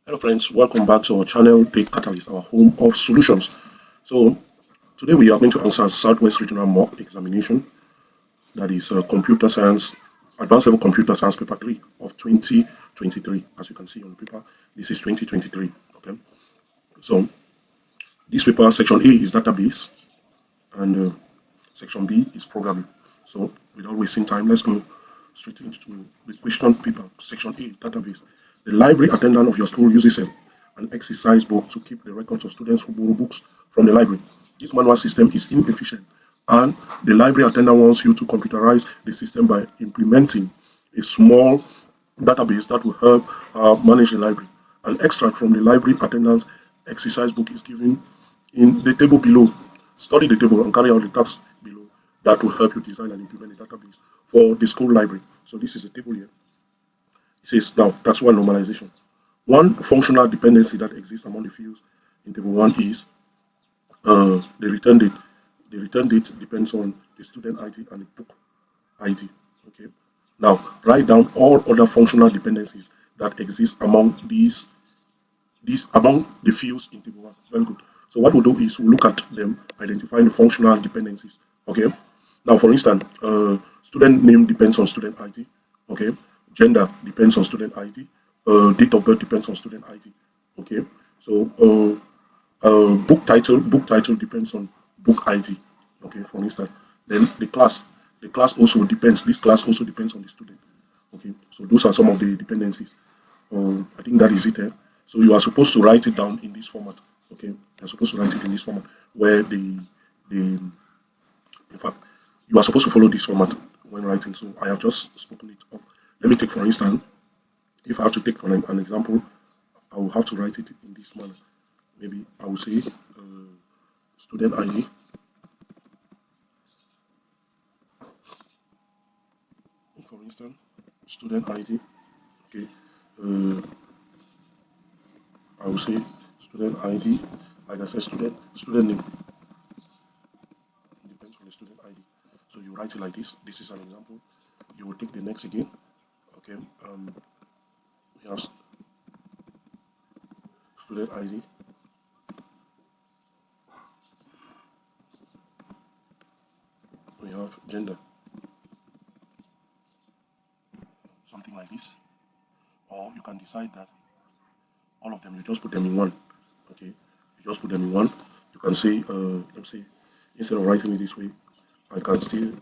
Hello friends, welcome back to our channel, The Catalyst, our home of solutions. So today we are going to answer Southwest Regional Mock Examination, that is Computer Science, Advanced Level Computer Science Paper 3 of 2023. As you can see on the paper, this is 2023. Okay, so this paper, section A is database, and section B is programming. So without wasting time, let's go straight into the question paper. Section A, database. The library attendant of your school uses an exercise book to keep the records of students who borrow books from the library. This manual system is inefficient, and the library attendant wants you to computerize the system by implementing a small database that will help manage the library. An extract from the library attendant's exercise book is given in the table below. Study the table and carry out the tasks below that will help you design and implement a database for the school library. So this is the table here. It says now that's one normalization. One functional dependency that exists among the fields in table 1 is the return date. The return date depends on the student ID and the book ID. Okay. Now write down all other functional dependencies that exist among these among the fields in table 1. Very good. So what we'll do is we'll look at them, identifying the functional dependencies. Okay. Now, for instance, student name depends on student ID. Okay. Gender depends on student ID. Date of birth depends on student ID. Okay. So book title depends on book ID. Okay. For instance, then the class also depends. This class also depends on the student. Okay. So those are some of the dependencies. I think that is it. So you are supposed to write it down in this format. Okay, you're supposed to write it in this format where in fact, you are supposed to follow this format when writing. So I have just spoken it up. Let me take, for instance, if I have to take for an example, I will have to write it in this manner. Maybe I will say student ID. For instance, student ID. Okay. I will say student ID, like I said, student name depends on the student ID. So you write it like this. This is an example. You will take the next again. Okay. We have student ID. We have gender. Something like this. Or you can decide that all of them, you just put them in one. Okay, you just put them in one. You can say, let me say, instead of writing it this way, I can still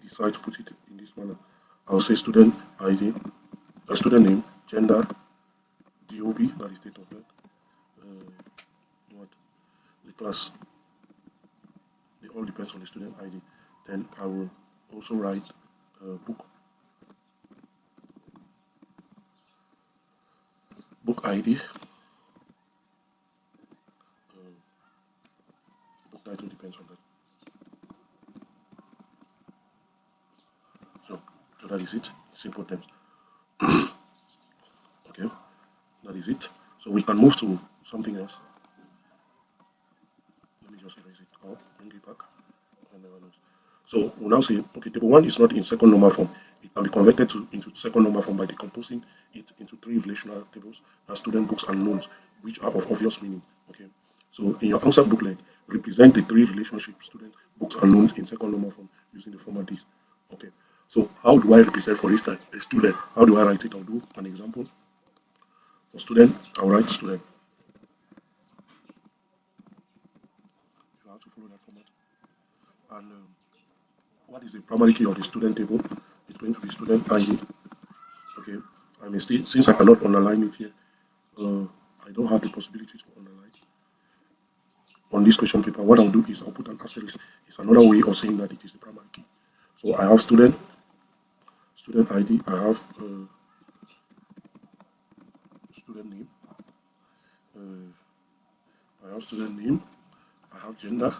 decide to put it in this manner. I'll say student ID, student name, gender, DOB, that is date of birth, what, the class. It all depends on the student ID. Then I will also write book ID. Book title depends on that. So that is it. Simple terms. Okay, that is it. So we can move to something else. Let me just erase it or bring it back. So we'll now say, okay, table 1 is not in second normal form. It can be converted into second normal form by decomposing it into 3 relational tables as student books and loans, which are of obvious meaning. Okay. So in your answer booklet, represent the 3 relationships, student books and loans, in second normal form using the format this. Okay. So how do I represent, for instance, a student? How do I write it? I'll do an example. For student, I'll write student. You have to follow that format. And what is the primary key of the student table? It's going to be student ID. Okay, I may still, since I cannot underline it here, I don't have the possibility to underline on this question paper. What I'll do is I'll put an asterisk. It's another way of saying that it is the primary key. So I have student ID. I have student name. I have student name. I have gender.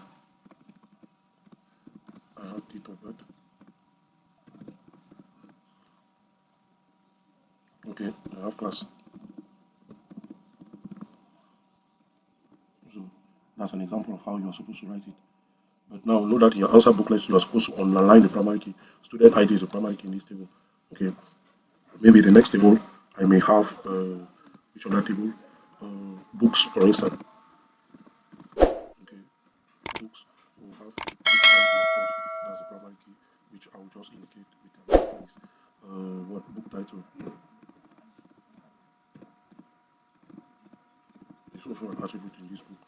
I have date of birth. Okay, I have class. So that's an example of how you are supposed to write it. But now know that in your answer booklet you are supposed to underline the primary key. Student ID is the primary key in this table. Okay. Maybe the next table I may have which other table? Books, for instance. Okay, books. We'll have book ID, of course. That's the primary key, which I will just indicate with an asterisk. What book title? It's also an attribute in this book.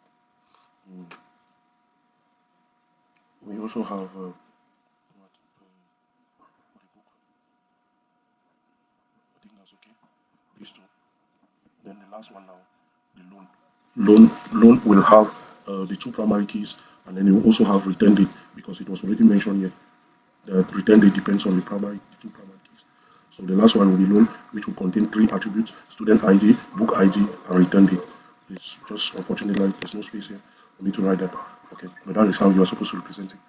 We also have what a book. I think that's okay. These two. Then the last one now, the loan. Loan will have the two primary keys, and then you will also have return date, because it was already mentioned here that return date depends on the two primary keys. So the last one will be loan, which will contain three attributes: student ID, book ID, and return date. It's just unfortunately like there's no space here for me to write that. Okay, but that is how you are supposed to represent it.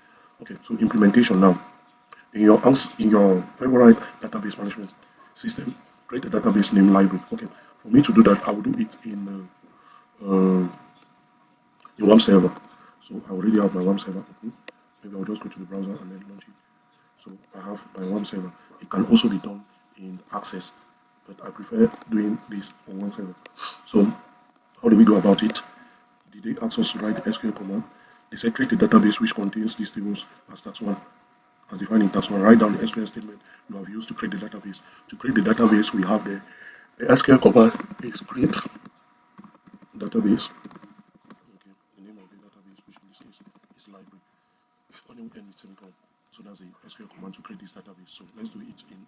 Okay, so implementation now. In your favorite database management system, create a database name library. Okay, for me to do that, I will do it in WAM server. So I already have my WAM server open. Maybe I'll just go to the browser and then launch it. So I have my WAM server. It can also be done in Access, but I prefer doing this on WAM server. So how do we go about it? Did they ask us to write the SQL command? They said create a database which contains these tables as tax 1. As defined in tax 1, write down the SQL statement you have used to create the database. To create the database, we have the SQL command is create database. Okay, the name of the database, which in this case is library. Only end with semicolon. So that's the SQL command to create this database. So let's do it in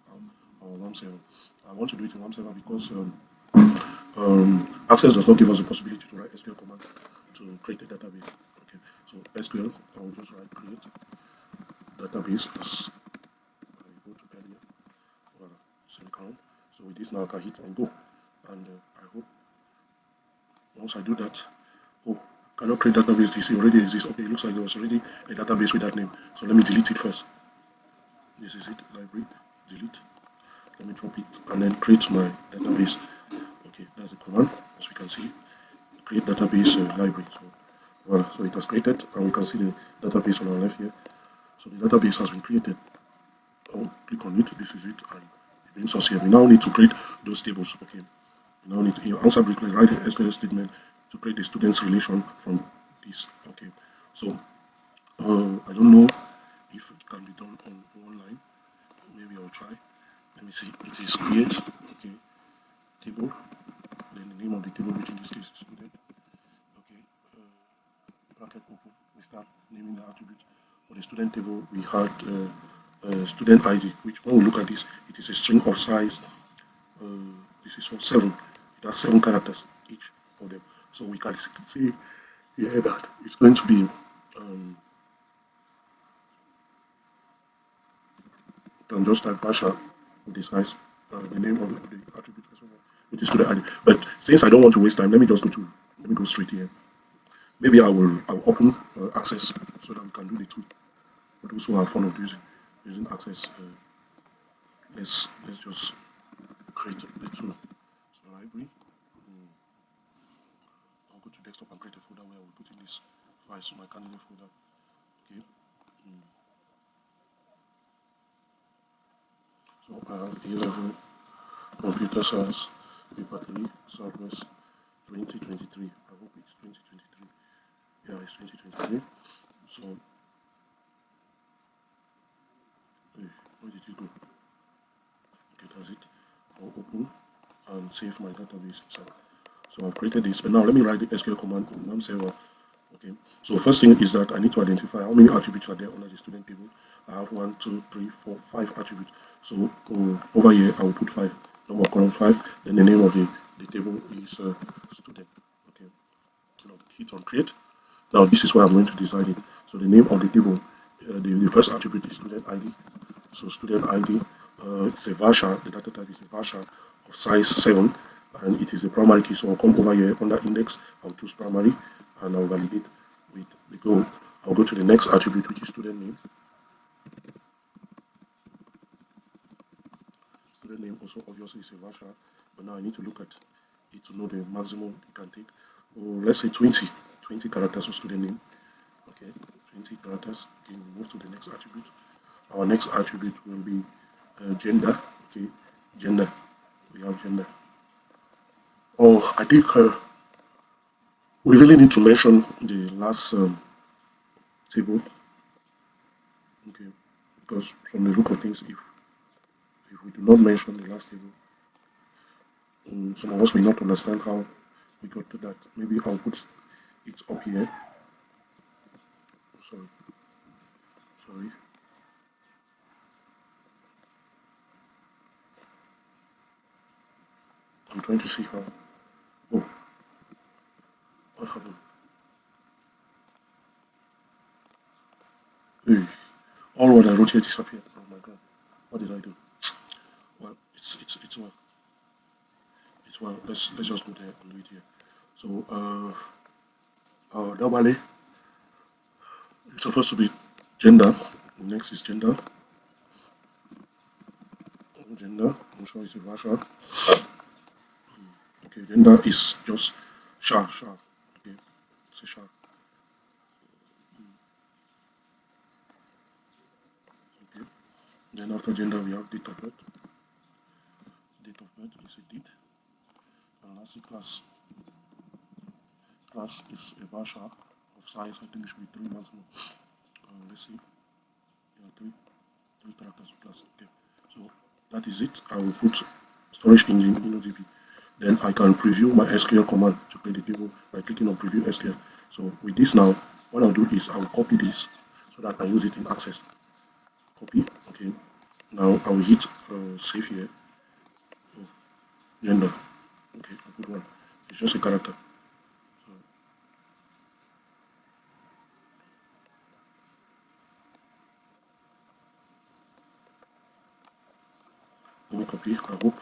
our WAM server. I want to do it in WAM server because Access does not give us the possibility to write SQL command to create a database. Okay, so SQL, I will just write create database as I wrote earlier. Semicolon. So with this now I can hit on go, and I hope once I do that, cannot create database. This already exists. Okay, it looks like there was already a database with that name. So let me delete it first. This is it, library, delete. Let me drop it and then create my database. Okay, that's the command. As we can see, create database library. So, well, so it has created, and we can see the database on our left here. So the database has been created. I'll click on it. This is it, and it brings us here. We now need to create those tables. Okay, we now need to, in your answer brick, write the SQL statement to create the students relation from this. Okay, so I don't know if it can be done on online. Maybe I'll try. Let me see. It is create. Okay, table. Then the name of the table, which in this case is student. Okay, bracket open. We start naming the attribute. For the student table, we had student ID, which when we look at this, it is a string of size. This is for 7. It has 7 characters each of them. So we can see here that it's going to be you can just type partial with the size, the name of the attribute as well, which is student ID. But since I don't want to waste time, let me go straight here. Maybe I'll open Access so that we can do the two. For those who are fond of using Access, let's just create the two. So library. I'll go to desktop and create a folder where I will put in this file, so my candidate folder. Okay. So I have A-level computer science paper 3 Southwest 2023. I hope it's 2023. Yeah, it's 2023. So where did it go? Okay, that's it. I'll open and save my database inside. So I've created this, but now let me write the SQL command in WAM server. Okay, so first thing is that I need to identify how many attributes are there under the student table. I have 1, 2, 3, 4, 5 attributes. So over here I will put 5, number column 5. Then the name of the table is student. Okay, so hit on create. Now this is where I'm going to design it. So the name of the table, the first attribute is student ID. So student ID, it's a varchar. The data type is a varchar of size 7, and it is a primary key. So I'll come over here under index. I'll choose primary, and I'll validate with the go. I'll go to the next attribute, which is student name. Student name also obviously is a varchar, but now I need to look at it to know the maximum it can take. Let's say 20 characters of student name. Okay, 20 characters. Okay, we move to the next attribute. Our next attribute will be gender. Okay, gender. We have gender. Oh, I think we really need to mention the last table, okay, because from the look of things, if we do not mention the last table, some of us may not understand how we got to that. Maybe I'll put it up here. Sorry, sorry. I'm trying to see how. Oh, what happened? Hey, all what I wrote here disappeared. Oh my god, what did I do? Well, it's well. It's well. Let's just go there and do it here. So normally it's supposed to be gender. Next is gender. Gender. I'm sure it's a Russia. Okay, gender is just sha. Okay, it's a sha. Okay. Then after gender we have date of birth. Date of birth is a date. And lastly class. Class is a Russia of size. I think it should be 3 maximum. Let's see. Yeah, three characters of class. Okay. So that is it. I will put storage engine in ODB. Then I can preview my SQL command to create the table by clicking on preview SQL. So with this now, what I'll do is I'll copy this so that I can use it in Access. Copy. Okay. Now I will hit save here. Oh, gender. Okay, a good one. It's just a character. So, let me copy. I hope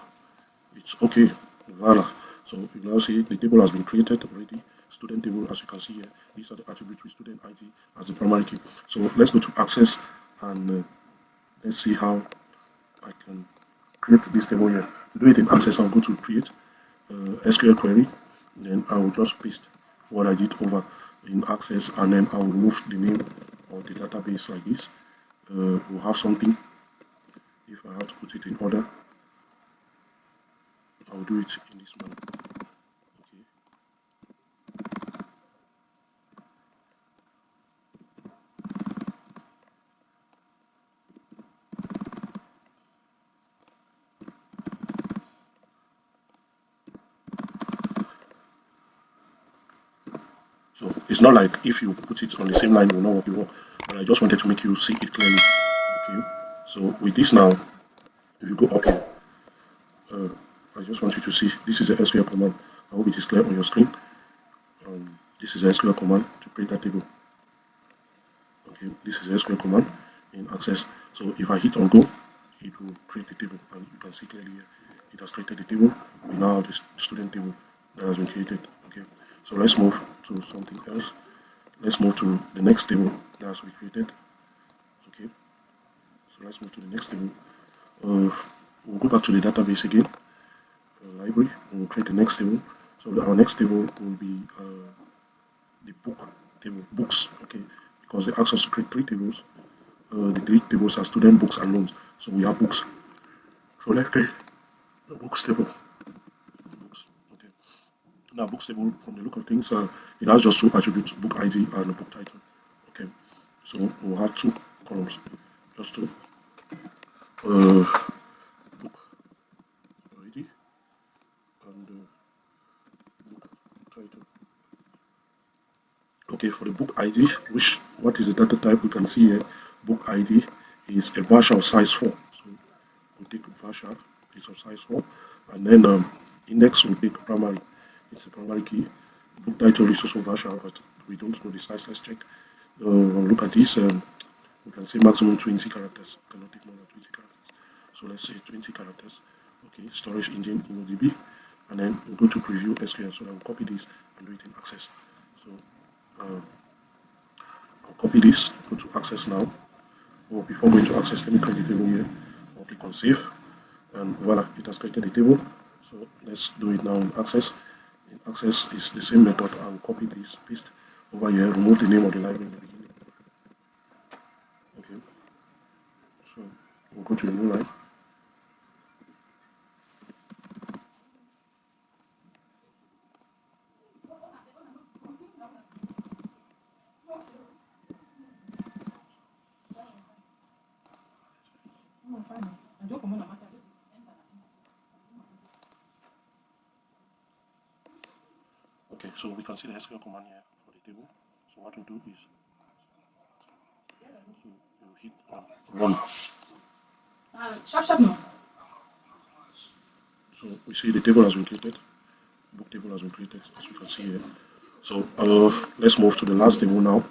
it's okay. Voila. So you now see the table has been created already. Student table, as you can see here, these are the attributes with student ID as the primary key. So let's go to Access and let's see how I can create this table here. To do it in Access, I'll go to Create SQL Query. Then I will just paste what I did over in Access, and then I'll remove the name of the database like this. We'll have something. If I have to put it in order, I'll do it in this manner. Okay. So it's not like if you put it on the same line, it will not work, but I just wanted to make you see it clearly. Okay. So with this now, if you go up here, I just want you to see this is the SQL command. I hope it is clear on your screen. This is the SQL command to create that table. Okay, this is the SQL command in Access. So if I hit on go, it will create the table, and you can see clearly here it has created the table. We now have the student table that has been created. Okay, so let's move to something else. Let's move to the next table that has been created. Okay, so let's move to the next table. We'll go back to the database again, library, and we'll create the next table. So our next table will be the book table, books. Okay, because they asked us to create 3 tables. The 3 tables are student, books, and loans. So we have books. So let's create the books table. Books. Okay. Now books table, from the look of things, it has just 2 attributes: book ID and book title. Okay. So we'll have 2 columns, just 2. Book ID and book title. Okay, for the book ID, what is the data type? We can see here, book ID is a varchar of size 4. So we'll take varchar, it's of size 4, and then index will take primary, it's a primary key. Book title is also varchar, but we don't know the size. Let's check. We'll look at this. We can say maximum 20 characters. Cannot take more than 20 characters. So let's say 20 characters. Okay, storage engine in ODB, and then we'll go to preview SQL. So I will copy this and do it in Access. So I'll copy this, go to Access now. Or before going to Access, let me create the table here. I'll click on Save, and voila, it has created the table. So let's do it now in Access. In Access is the same method. I will copy this, paste over here, remove the name of the library in the beginning. Okay, so we'll go to the new line. Okay, so we can see the SQL command here for the table. So what we'll do is you hit on run. Sharp no. So we see the table has been created. Book table has been created, as you can see here. So let's move to the last table now.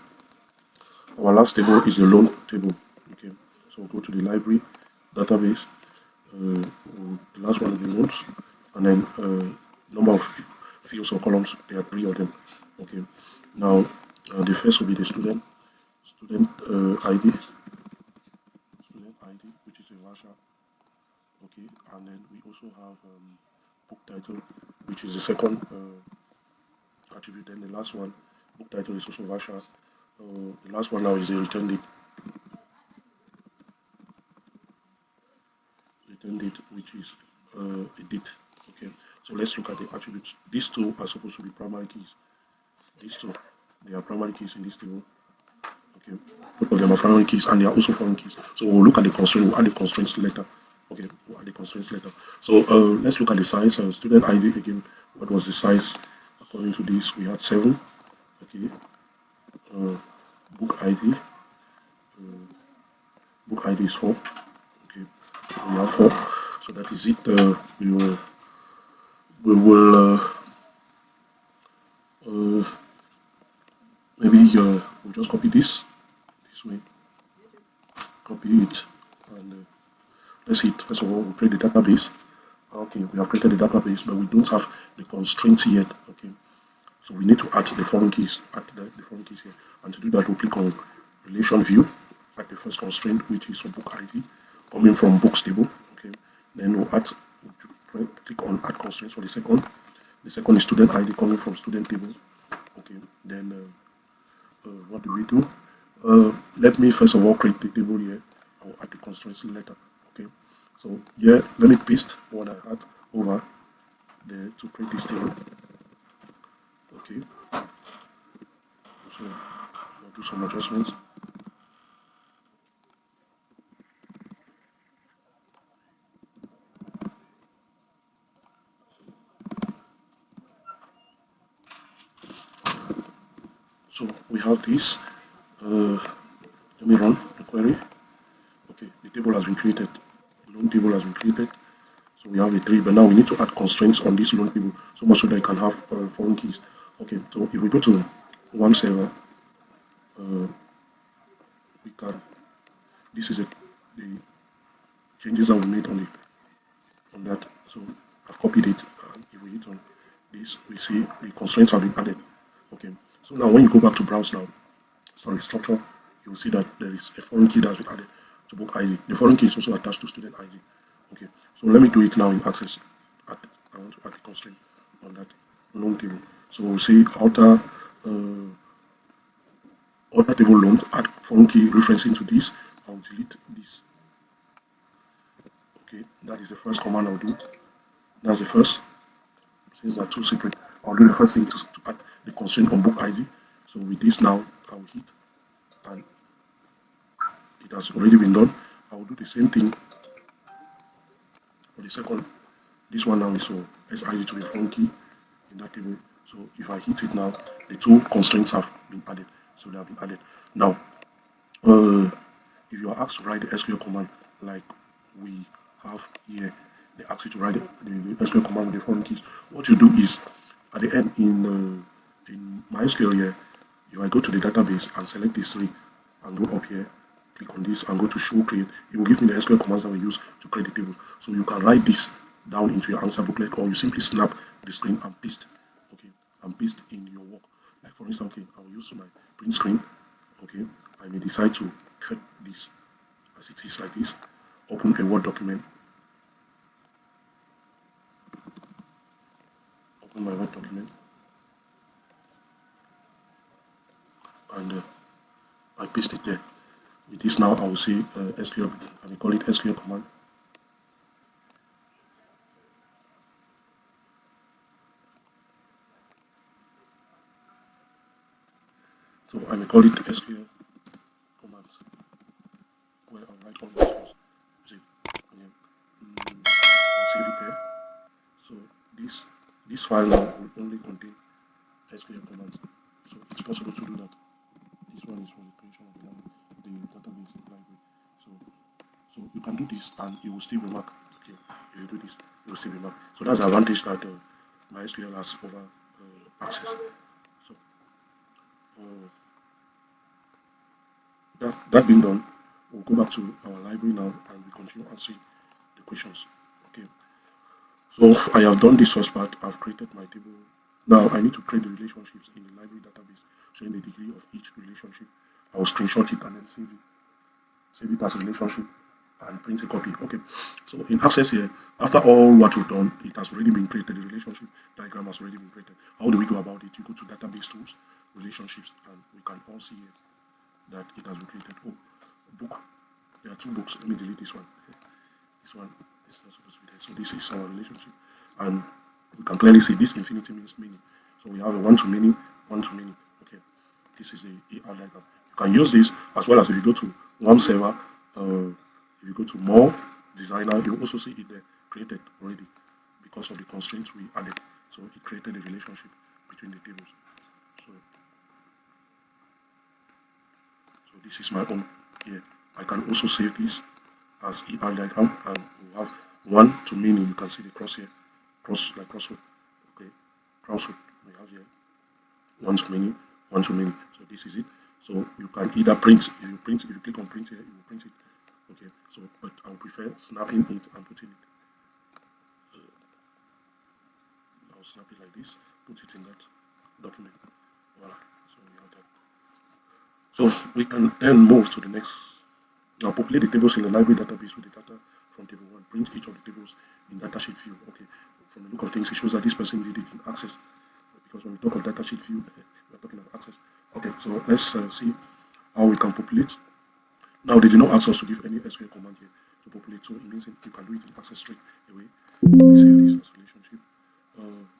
Our last table is the loan table. Okay, so go to the library database. The last one will be loans, and then number of fields or columns. There are 3 of them. Okay, now the first will be the student ID, which is a Vasha. Okay, and then we also have book title, which is the second attribute. Then the last one, book title, is also Vasha. The last one now is the return date, which is a date. Okay, so let's look at the attributes. These two are supposed to be primary keys. These two, they are primary keys in this table. Okay, both of them are primary keys and they are also foreign keys. So we'll look at the constraint. We'll add the constraints later. Okay, we'll add the constraints later. So let's look at the size. Student ID again. What was the size according to this? We had 7. Okay, book ID. Book ID is 4. Okay, we have 4. So that is it. We will maybe we'll just copy this way. Copy it and let's hit. First of all, we'll create the database. Okay, we have created the database, but we don't have the constraints yet. Okay, so we need to add the foreign keys. Add the foreign keys here, and to do that, we'll click on relation view at the first constraint, which is book ID coming from books table. Okay, then we'll click on add constraints for the second. The second is student ID coming from student table. Okay, then what do we do? Let me first of all create the table here. I will add the constraints later. Okay, so here let me paste what I had over there to create this table. Okay, so I'll do some adjustments. So we have this. Let me run the query. Okay, the table has been created. The loan table has been created. So we have the 3, but now we need to add constraints on this loan table so much so that you can have foreign keys. Okay, so if we go to one server, we can. This is the changes that we made on that. So I've copied it, and if we hit on this, we see the constraints have been added. Okay, so now when you go back to browse now, structure, you will see that there is a foreign key that has been added to book ID. The foreign key is also attached to student ID. Okay, so let me do it now in access. I want to add the constraint on that loan table. So we'll see outer table loans, add foreign key referencing to this. I'll delete this. Okay, that is the first command I'll do. That's the first. Since they're 2 separate, I'll do the first thing to add the constraint on book ID. So with this now, I will hit, and it has already been done. I will do the same thing for the second. This one now is so SID to be foreign key in that table. So if I hit it now, the 2 constraints have been added. So they have been added. Now, if you are asked to write the SQL command like we have here, they ask you to write the SQL command with the foreign keys. What you do is at the end in MySQL here, if I go to the database and select these 3 and go up here, click on this and go to show create, it will give me the SQL commands that we use to create the table. So you can write this down into your answer booklet, or you simply snap the screen and paste. Okay, and paste in your work. Like for instance, okay, I will use my print screen. Okay, I may decide to cut this as it is like this. Open a Word document. Open my Word document. And I paste it there. With this now, I will say SQL, I will call it SQL command. So I may call it SQL commands, where I'll write all the SQLs. See, again, I'll save it there. So this file now will only contain SQL commands. So it's possible to do that. This one is for the creation of the database library. So you can do this and it will still be marked. Okay, if you do this, it will still be marked. So that's the advantage that MySQL has over Access. So that being done, we'll go back to our library now and we continue answering the questions. Okay. So I have done this first part. I've created my table. Now I need to create the relationships in the library database, showing the degree of each relationship. I will screenshot it and then save it. Save it as a relationship and print a copy. Okay. So in Access here, after all what you've done, it has already been created. The relationship diagram has already been created. How do we go about it? You go to Database Tools, Relationships, and we can all see here that it has been created. Oh, book. There are two books. Let me delete this one. This one is not supposed to be there. So this is our relationship. And we can clearly see this infinity means many. So we have a one-to-many, one-to-many. Okay. This is the AR diagram. You can use this as well as if you go to one server, if you go to more designer, you also see it there created already because of the constraints we added. So it created a relationship between the tables. So this is my own here. I can also save this as ER diagram and we have one to many. You can see the cross here, crossroad. Okay, crossroad. We have here one to many, one to many. So this is it. So you can either print. If you click on print here, you will print it. Okay. So, but I would prefer snapping it and putting it. I'll snap it like this. Put it in that document. Voila. So we have that. So we can then move to the next. Now populate the tables in the library database with the data from table 1. Print each of the tables in datasheet view. Okay. From the look of things, it shows that this person did it in Access. Because when we talk of datasheet view, we're talking of Access. Okay, so let's see how we can populate. Now they did not ask us to give any SQL command here to populate, so it means you can do it in Access straight away. Let me save this as relationship.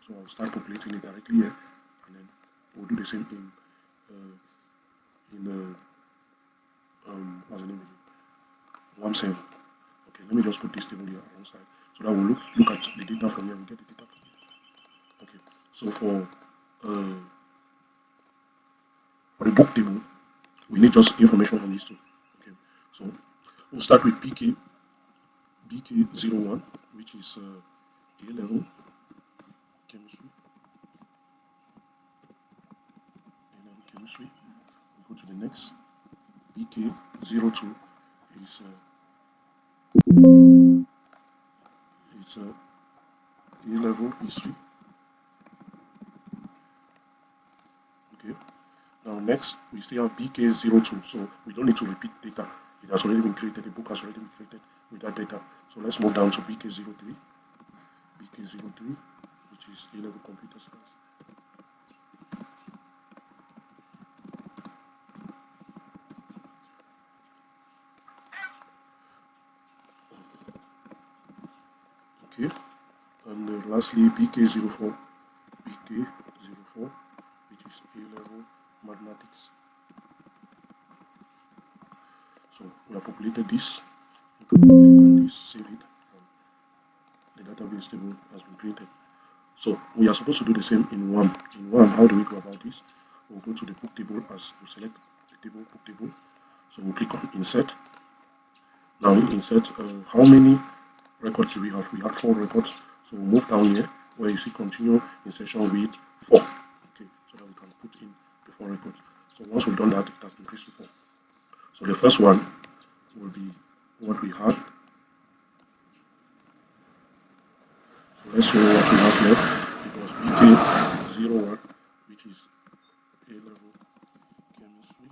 So I'll start populating it directly here, and then we'll do the same in what's the name again? 1.7. Okay, let me just put this table here alongside so that we'll look at the data from here. We'll get the data from here. Okay, so for the book table, we need just information from these two. Okay, so we'll start with BK01, which is A level chemistry. A level chemistry. We go to the next. BK02 is A level history. Okay. Now next we still have BK02, so we don't need to repeat data. It has already been created. The book has already been created with that data. So let's move down to BK03. BK03, which is A level computer science. Okay, and lastly BK04, which is A level mathematics. So we have populated this. You can click on this, save it, and the database table has been created. So we are supposed to do the same in one. In one, how do we go about this? We'll go to the book table as we select the table, book table. So we'll click on insert. Now in insert, how many records do we have? We have 4 records. So we'll move down here where you see continue insertion with 4. Okay, so that we can put in the 4 records. So once we've done that, it has increased to 4. So the first one will be what we had. So let's show what we have here. It was BK01, which is A level chemistry.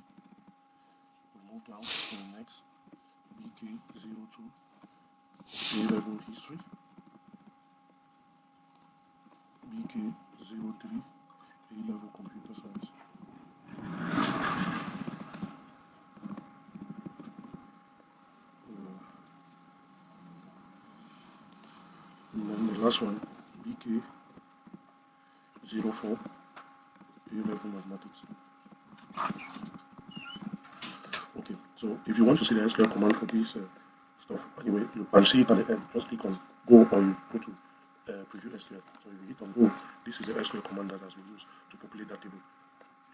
We'll move down to the next. BK02, A level history. BK03, A level computer science. And then the last one, BK04, A level mathematics. Okay, so if you want to see the SQL command for this stuff, anyway, you can see it at the end. Just click on go or you go to preview SQL. So if you hit on go, this is the SQL command that has been used to populate that table.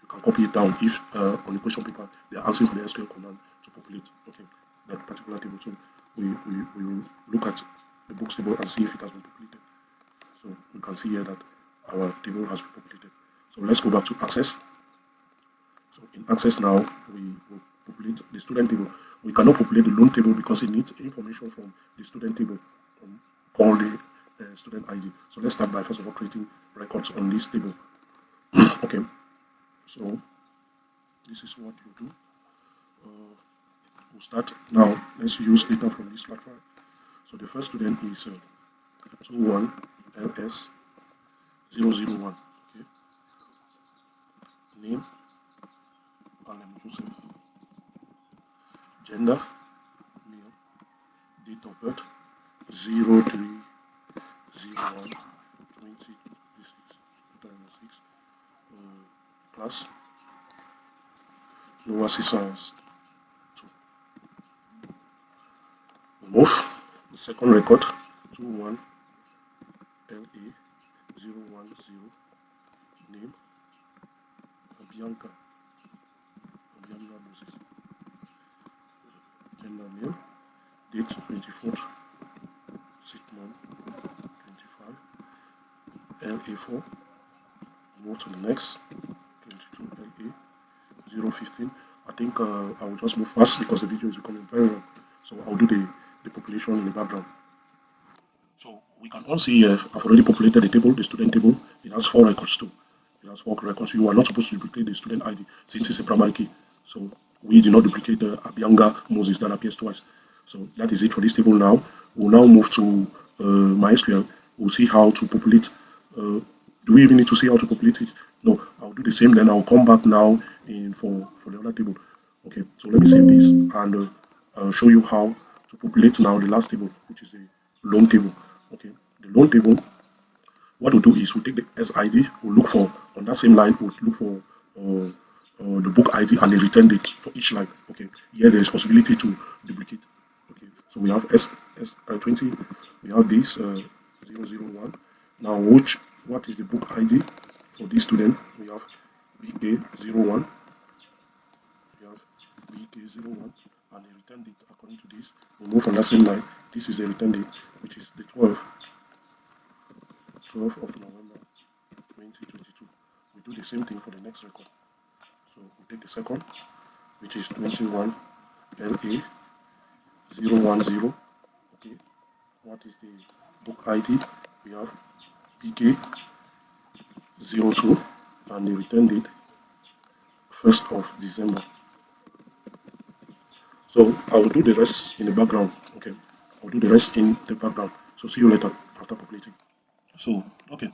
You can copy it down if on the question paper they are asking for the SQL command to populate that particular table. So we will look at the books table and see if it has been populated. So we can see here that our table has been populated. So let's go back to Access. So in Access now, we will populate the student table. We cannot populate the loan table because it needs information from the student table called the student ID. So let's start by first of all creating records on this table. Okay, so this is what we'll do. We'll start now. Let's use data from this flat file. So the first student is 21LS001. Okay. Name Joseph. Gender male. Date of birth 03/01/2006. Class lower science 2. Move the second record 21LA010. Name Bianca Moses. Gender male. Date 24th 6th month 25. LA4. Move to the next 22LA015. I think I will just move fast because the video is becoming very long. So I'll do the population in the background. So we can all see here I've already populated the table, the student table. It has 4 records too. It has 4 records. You are not supposed to duplicate the student ID since it's a primary key. So we did not duplicate the Bianca Moses that appears twice. So that is it for this table now. We'll now move to MySQL. We'll see how to populate. Do we even need to see how to populate it? No, I'll do the same. Then I'll come back now for the other table. Okay, so let me save this and I'll show you how to populate now the last table, which is the loan table. Okay, the loan table. What we'll do is we'll take the SID. We'll look for on that same line. We'll look for the book ID and the return date for each line. Okay, here there is possibility to duplicate. Okay, so we have S20. We have this 001. Now, what is the book ID for this student? We have BK01. We have BK01 and the return date according to this. We move on that same line. This is the return date, which is the 12th of November 2022. We do the same thing for the next record. So we take the second, which is 21LA010. Okay, what is the book ID? We have BK02 and the return date 1st of December. So I will do the rest in the background. Okay, I'll do the rest in the background. So see you later after populating. So we've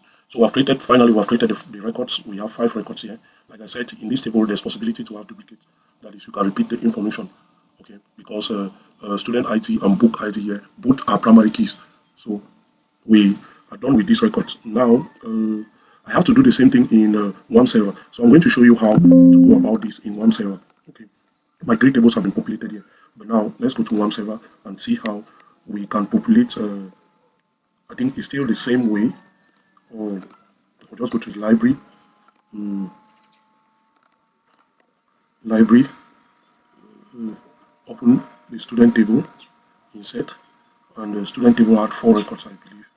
created the records. We have 5 records here. Like I said, in this table there's possibility to have duplicate. That is, you can repeat the information. Okay, because student ID and book ID here both are primary keys. So we are done with these records. Now I have to do the same thing in one server. So I'm going to show you how to go about this in one server. Okay, my 3 tables have been populated here, but now let's go to one server and see how we can populate. I think it's still the same way. I'll just go to the library. Open the student table, insert, and the student table had 4 records, I believe.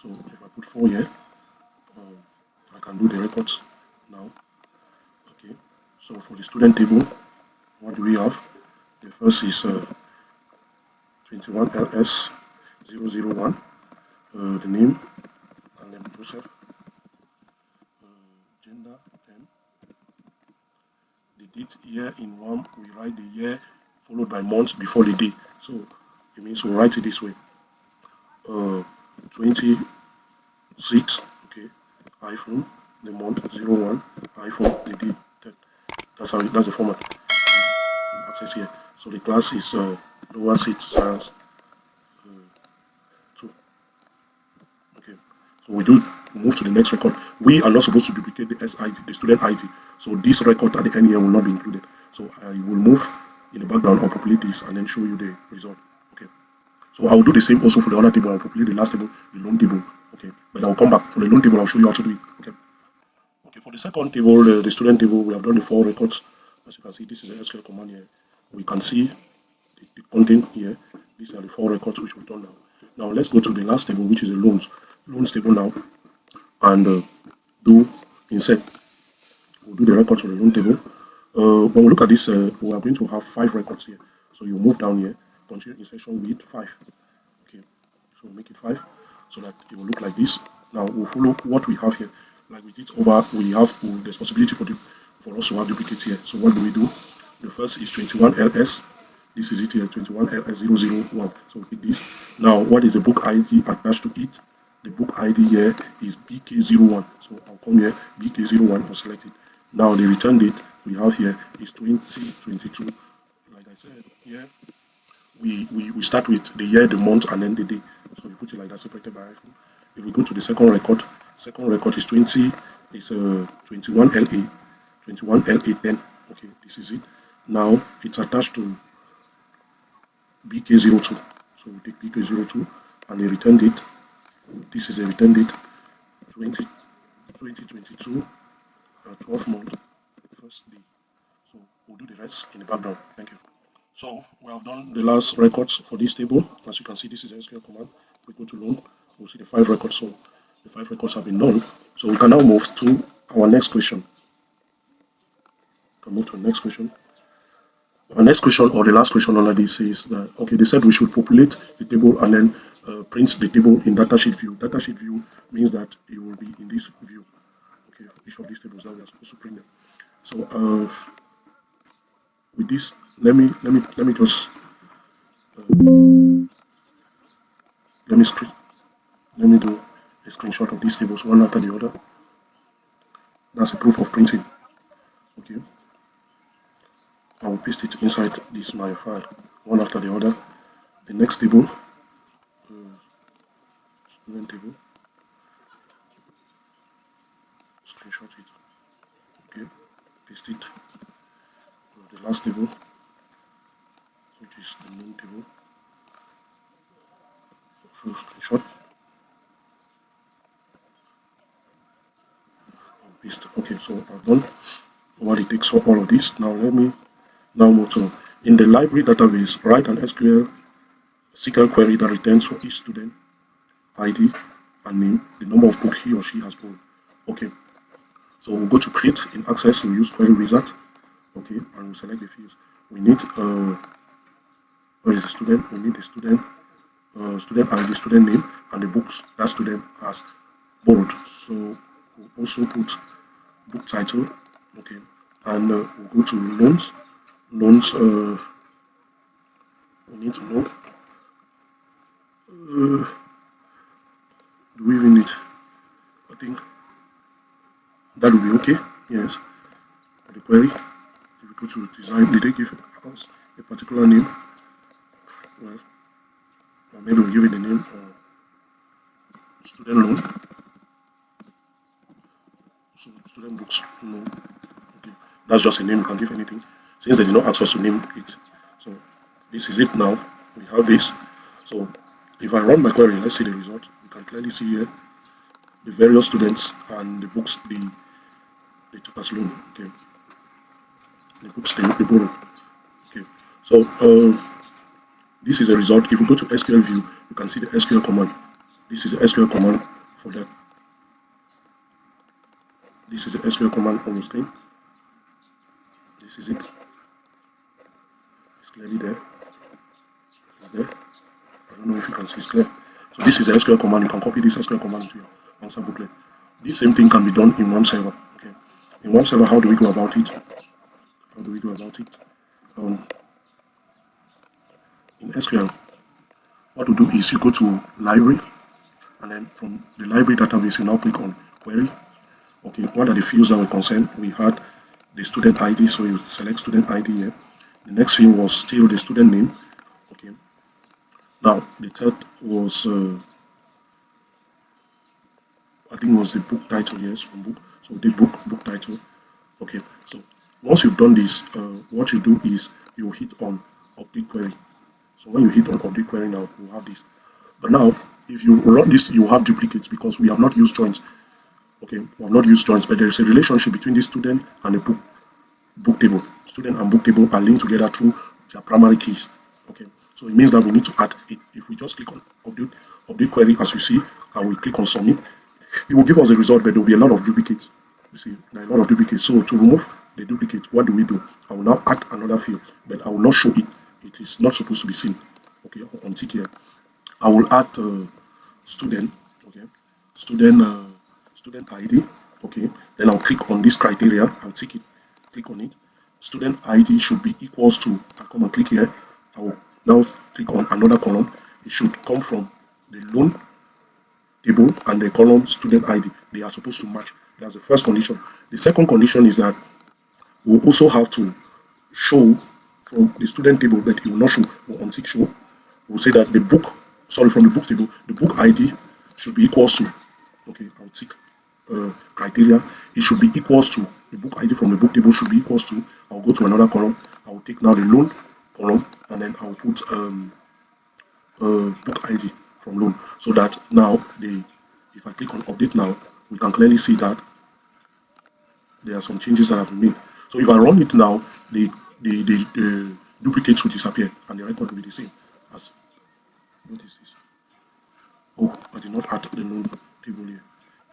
So if I put 4 here, I can do the records now. Okay, so for the student table, what do we have? The first is 21LS001, the name, and then Joseph, gender, then the date, year in 1, we write the year followed by month before the day. So it means we'll write it this way. 26, okay, hyphen, the month, 01, hyphen, the day. That's the format in Access here. So the class is lower science 2. Okay, so we do move to the next record. We are not supposed to duplicate the SID, the student ID. So this record at the end here will not be included. So I will move in the background, I'll populate this and then show you the result. Okay, so I'll do the same also for the other table. I'll populate the last table, the loan table, Okay, but I'll come back for the loan table. I'll show you how to do it. Okay. Okay, for the second table, the student table, we have done the 4 records. As you can see, this is the SQL command here. We can see the content here. These are the 4 records which we've done now. Now let's go to the last table, which is the loans table now, and do insert. We'll do the records for the loan table. When we look at this, we are going to have 5 records here. So you move down here, continue insertion with 5. Okay, so make it 5 so that it will look like this. Now we'll follow what we have here. Like we did over, we have there's possibility for us to have duplicates here. So what do? The first is 21LS. This is it here, 21LS001. So we pick this. Now, what is the book ID attached to it? The book ID here is BK01. So I'll come here, BK01, I'll select it. Now, the return date we have here is 2022. Like I said, here, we start with the year, the month, and then the day. So we put it like that, separated by hyphen. If we go to the second record is 21LA, 21LA10. Okay, this is it. Now, it's attached to BK02. So we take BK02 and the return date. This is a return date 2022, 12th month, first day. So we'll do the rest in the background. Thank you. So we have done the last records for this table. As you can see, this is the SQL command. We go to loan, we'll see the 5 records. So the 5 records have been done. So we can now move to our next question. We can move to the next question. Our next question, or the last question under this, is that, okay, they said we should populate the table and then print the table in datasheet view. Datasheet view means that it will be in this view. Okay, for each of these tables that we are supposed to print them. So with this, let me just let me do a screenshot of these tables one after the other. That's a proof of printing. Okay. I will paste it inside this my file, one after the other. The next table, student table, screenshot it. Okay, paste it. The last table, which is the main table, so screenshot. And paste. Okay, so I've done what it takes for all of this. Now let me move to, in the library database, write an SQL query that returns for each student ID and name the number of books he or she has borrowed. Okay, so we'll go to create. In Access, we use query wizard. Okay, and we select the fields. We need where is the student? We need the student ID, student name, and the books that student has borrowed. So we'll also put book title. Okay, and we'll go to loans. Loans, we need to know, do we even need, I think that will be okay. Yes, for the query. If we go to design, did they give us a particular name? Well, or maybe we'll give it the name student loan. So student books loan. Okay, that's just a name. You can give anything since they did not ask us to name it. So this is it now. We have this. So if I run my query, let's see the result. You can clearly see here the various students and the books they took as loan. Okay, the books they borrowed. Okay, so this is a result. If you go to SQL view, you can see the SQL command. This is the SQL command for that. This is the SQL command on the screen. This is it. It's clearly there. It's there. I don't know if you can see it's clear. So this is the SQL command. You can copy this SQL command into your answer booklet. This same thing can be done in one server. Okay. In one server, how do we go about it? In SQL, what we do is you go to library, and then from the library database, you now click on query. Okay, what are the fields that were concerned? We had the student ID, so you select student ID here. The next field was still the student name. Okay. Now the third was I think was the book title. Yes, from book. So the book title. Okay. So once you've done this, what you do is you hit on update query. So when you hit on update query now, you have this. But now if you run this, you have duplicates because we have not used joins. Okay, we have not used joins, but there is a relationship between the student and the book table. Student and book table are linked together through their primary keys. Okay, so it means that we need to add it. If we just click on update query, as you see, and we click on submit, it will give us a result, but there will be a lot of duplicates. You see, there are a lot of duplicates. So to remove the duplicate, what do? I will now add another field, but I will not show it. It is not supposed to be seen. Okay, on tick here, I will add student. Okay, student ID. Okay, then I'll click on this criteria. I'll tick it. Click on it. Student ID should be equals to. I come and click here. I will now click on another column. It should come from the loan table and the column student ID. They are supposed to match. That's the first condition. The second condition is that we'll also have to show from the student table, but it will not show. We'll untick show. We'll say that from the book table, the book ID should be equals to. Okay, I'll tick criteria. It should be equals to. The book ID from the book table should be equals to. I'll go to another column. I'll take now the loan column, and then I'll put book ID from loan, so that now if I click on update now, we can clearly see that there are some changes that have been made. So if I run it now, the duplicates will disappear and the record will be the same as. What is this? Oh, I did not add the loan table here.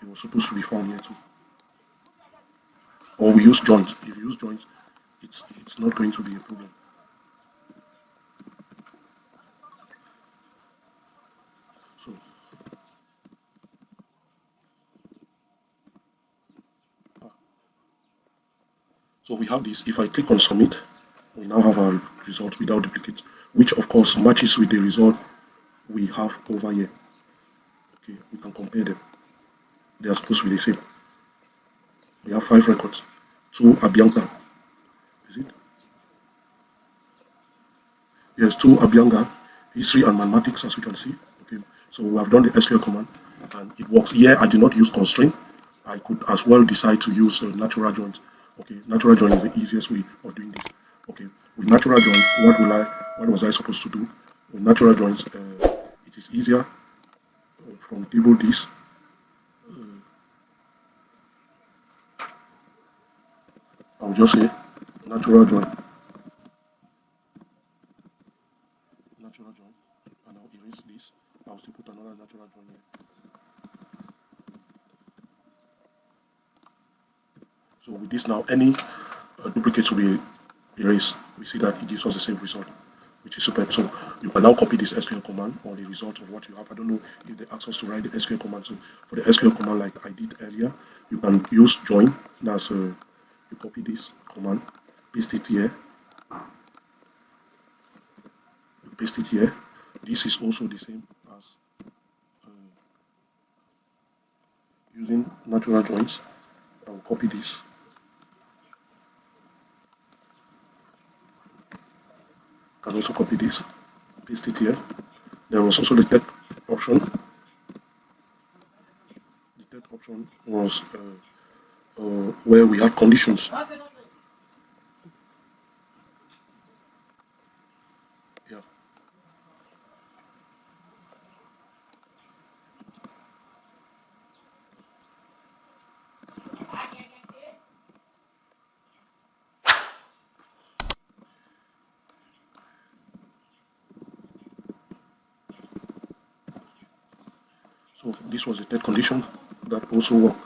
It was supposed to be found here too. Or we use joins. If you use joins, it's not going to be a problem. So we have this. If I click on submit, we now have our result without duplicates, which of course matches with the result we have over here. Okay, we can compare them. They are supposed to be the same. We have 5 records. 2 are Bianca. Is it? Yes, 2 are Bianca. History and mathematics, as we can see. Okay, so we have done the SQL command and it works. Here I did not use constraint. I could as well decide to use natural joins. Okay, natural join is the easiest way of doing this. Okay, with natural join, what was I supposed to do? With natural joins, it is easier from table this. I'll just say natural join, and I'll erase this. I'll still put another natural join here. So with this now, any duplicates will be erased. We see that it gives us the same result, which is superb. So you can now copy this SQL command or the result of what you have. I don't know if they ask us to write the SQL command. So for the SQL command, like I did earlier, you can use join. That's you copy this command, paste it here, paste it here. This is also the same as using natural joins. I will copy this. Can also copy this, paste it here. There was also the third option. The third option was where we had conditions. Yeah. So this was the third condition that also worked.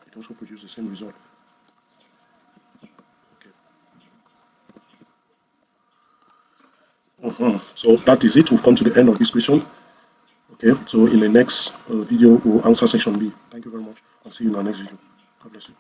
It also produced the same result. Okay. So that is it. We've come to the end of this question. Okay. So in the next video, we'll answer section B. Thank you very much. I'll see you in our next video. God bless you.